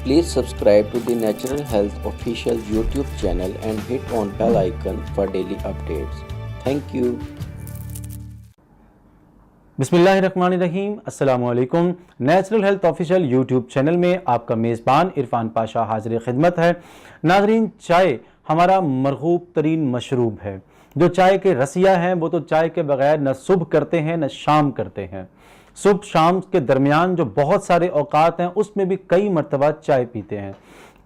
Please subscribe to the Natural Health official YouTube channel and hit on bell icon for daily updates. Thank you. बिस्मिल्लाहिर्रहमानिर्रहीम, अस्सलामु अलैकुम। Natural health official YouTube channel में आपका मेज़बान इरफान पाशा हाजिर खिदमत है। नाजरीन, चाय हमारा मरगूब तरीन मशरूब है। जो चाय के रसिया हैं वो तो चाय के बगैर न सुबह करते हैं न शाम करते हैं। सुबह शाम के दरमियान जो बहुत सारे औकात हैं उसमें भी कई मरतबा चाय पीते हैं।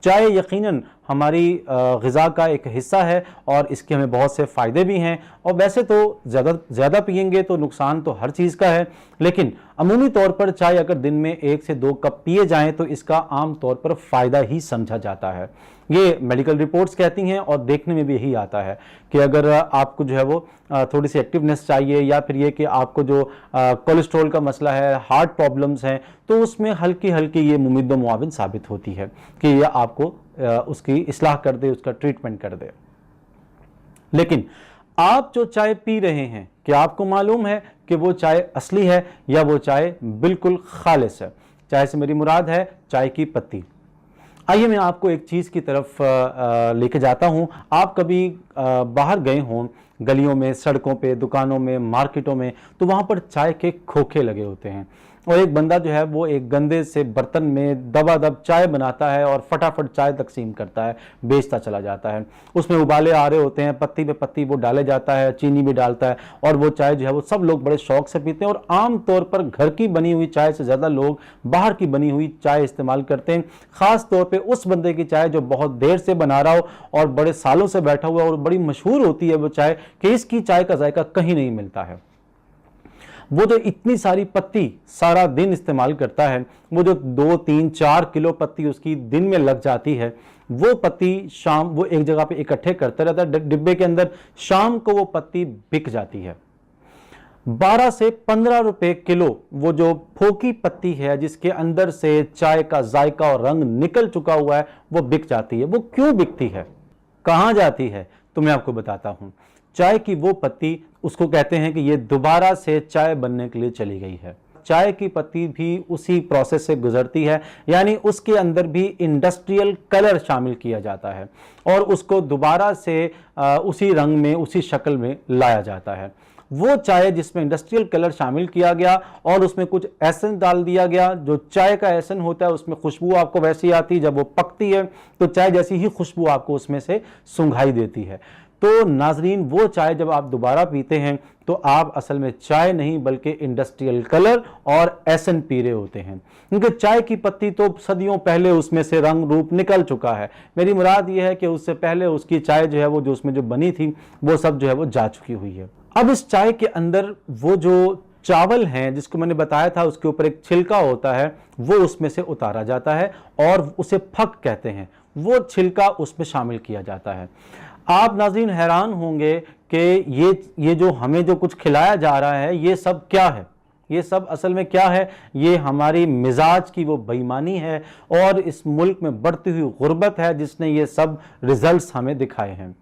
चाय यकीनन हमारी ग़िज़ा का एक हिस्सा है और इसके हमें बहुत से फ़ायदे भी हैं। और वैसे तो ज़्यादा पिएंगे तो नुकसान तो हर चीज़ का है, लेकिन अमूमी तौर पर चाय अगर दिन में 1 से 2 कप पिए जाएं तो इसका आम तौर पर फ़ायदा ही समझा जाता है। ये मेडिकल रिपोर्ट्स कहती हैं और देखने में भी यही आता है कि अगर आपको जो है वो थोड़ी सी एक्टिवनेस चाहिए या फिर ये कि आपको जो कोलेस्ट्रॉल का मसला है, हार्ट प्रॉब्लम्स हैं, तो उसमें हल्की हल्की ये मुमिद व मुआविन साबित होती है कि ये आपको उसकी इस्लाह कर दे, उसका ट्रीटमेंट कर दे। लेकिन आप जो चाय पी रहे हैं, क्या आपको मालूम है कि वो चाय असली है या वो चाय बिल्कुल खालिस है? चाय से मेरी मुराद है चाय की पत्ती। आइए मैं आपको एक चीज़ की तरफ लेके जाता हूँ। आप कभी बाहर गए हों, गलियों में, सड़कों पे, दुकानों में, मार्केटों में, तो वहाँ पर चाय के खोखे लगे होते हैं और एक बंदा जो है वो एक गंदे से बर्तन में दबादब चाय बनाता है और फटाफट चाय तकसीम करता है, बेचता चला जाता है। उसमें उबाले आ रहे होते हैं, पत्ती पे पत्ती वो डाले जाता है, चीनी भी डालता है और वो चाय जो है वो सब लोग बड़े शौक से पीते हैं। और आम तौर पर घर की बनी हुई चाय से ज़्यादा लोग बाहर की बनी हुई चाय इस्तेमाल करते हैं। ख़ास तौर पर उस बंदे की चाय जो बहुत देर से बना रहा हो और बड़े सालों से बैठा हुआ और बड़ी मशहूर होती है वो चाय कि इसकी चाय का जायका कहीं नहीं मिलता है। वो जो इतनी सारी पत्ती सारा दिन इस्तेमाल करता है, वो जो 2, 3, 4 किलो पत्ती उसकी दिन में लग जाती है, वो पत्ती शाम वो एक जगह पे इकट्ठे करता रहता है डिब्बे के अंदर। शाम को वो पत्ती बिक जाती है 12 से 15 रुपए किलो। वो जो फोकी पत्ती है जिसके अंदर से चाय का जायका और रंग निकल चुका हुआ है, वो बिक जाती है। वो क्यों बिकती है, कहाँ जाती है, तो मैं आपको बताता हूँ। चाय की वो पत्ती, उसको कहते हैं कि ये दोबारा से चाय बनने के लिए चली गई है। चाय की पत्ती भी उसी प्रोसेस से गुजरती है, यानी उसके अंदर भी इंडस्ट्रियल कलर शामिल किया जाता है और उसको दोबारा से उसी रंग में, उसी शक्ल में लाया जाता है। वो चाय जिसमें इंडस्ट्रियल कलर शामिल किया गया और उसमें कुछ एसेंस डाल दिया गया, जो चाय का एसेंस होता है उसमें खुशबू आपको वैसी आती है, जब वो पकती है तो चाय जैसी ही खुशबू आपको उसमें से सुंघाई देती है। तो नाजरीन, वो चाय जब आप दोबारा पीते हैं तो आप असल में चाय नहीं बल्कि इंडस्ट्रियल कलर और एसेंस पी रहे होते हैं, क्योंकि चाय की पत्ती तो सदियों पहले उसमें से रंग रूप निकल चुका है। मेरी मुराद ये है कि उससे पहले उसकी चाय जो है वो जो उसमें जो बनी थी वो सब जो है वो जा चुकी हुई है। अब इस चाय के अंदर वो जो चावल हैं जिसको मैंने बताया था, उसके ऊपर एक छिलका होता है, वो उसमें से उतारा जाता है और उसे फक कहते हैं। वो छिलका उसमें शामिल किया जाता है। आप नाज़रीन हैरान होंगे कि ये जो हमें जो कुछ खिलाया जा रहा है ये सब क्या है, ये सब असल में क्या है? ये हमारी मिजाज की वो बेईमानी है और इस मुल्क में बढ़ती हुई गुर्बत है जिसने ये सब रिजल्ट्स हमें दिखाए हैं।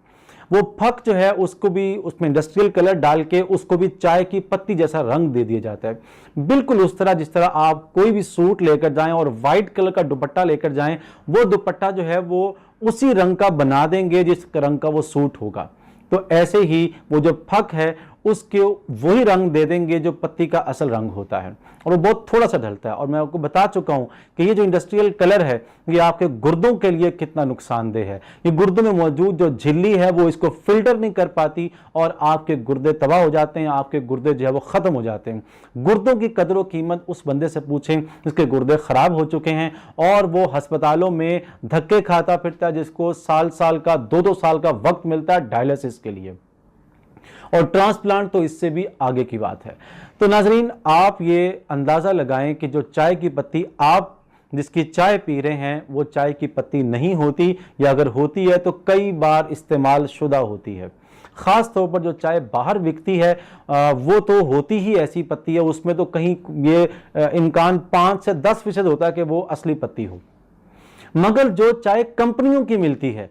वो फक जो है उसको भी उसमें इंडस्ट्रियल कलर डाल के उसको भी चाय की पत्ती जैसा रंग दे दिया जाता है, बिल्कुल उस तरह जिस तरह आप कोई भी सूट लेकर जाएं और वाइट कलर का दुपट्टा लेकर जाएं, वो दुपट्टा जो है वो उसी रंग का बना देंगे जिस रंग का वो सूट होगा। तो ऐसे ही वो जो फक है उसके वही रंग दे देंगे जो पत्ती का असल रंग होता है और वो बहुत थोड़ा सा ढलता है। और मैं आपको बता चुका हूं कि ये जो इंडस्ट्रियल कलर है ये आपके गुर्दों के लिए कितना नुकसानदेह है। ये गुर्दों में मौजूद जो झिल्ली है वो इसको फिल्टर नहीं कर पाती और आपके गुर्दे तबाह हो जाते हैं, आपके गुर्दे जो है वो खत्म हो जाते हैं। गुर्दों की कदर व कीमत उस बंदे से पूछें जिसके गुर्दे खराब हो चुके हैं और वो अस्पतालों में धक्के खाता फिरता है, जिसको साल का 2-2 साल का वक्त मिलता है डायलिसिस के लिए, और ट्रांसप्लांट तो इससे भी आगे की बात है। तो नाजरीन, आप ये अंदाज़ा लगाएं कि जो चाय की पत्ती आप जिसकी चाय पी रहे हैं वो चाय की पत्ती नहीं होती, या अगर होती है तो कई बार इस्तेमाल शुदा होती है। ख़ास तौर पर जो चाय बाहर बिकती है वो तो होती ही ऐसी पत्ती है, उसमें तो कहीं ये इम्कान 5 से 10% होता है कि वो असली पत्ती हो। मगर जो चाय कंपनियों की मिलती है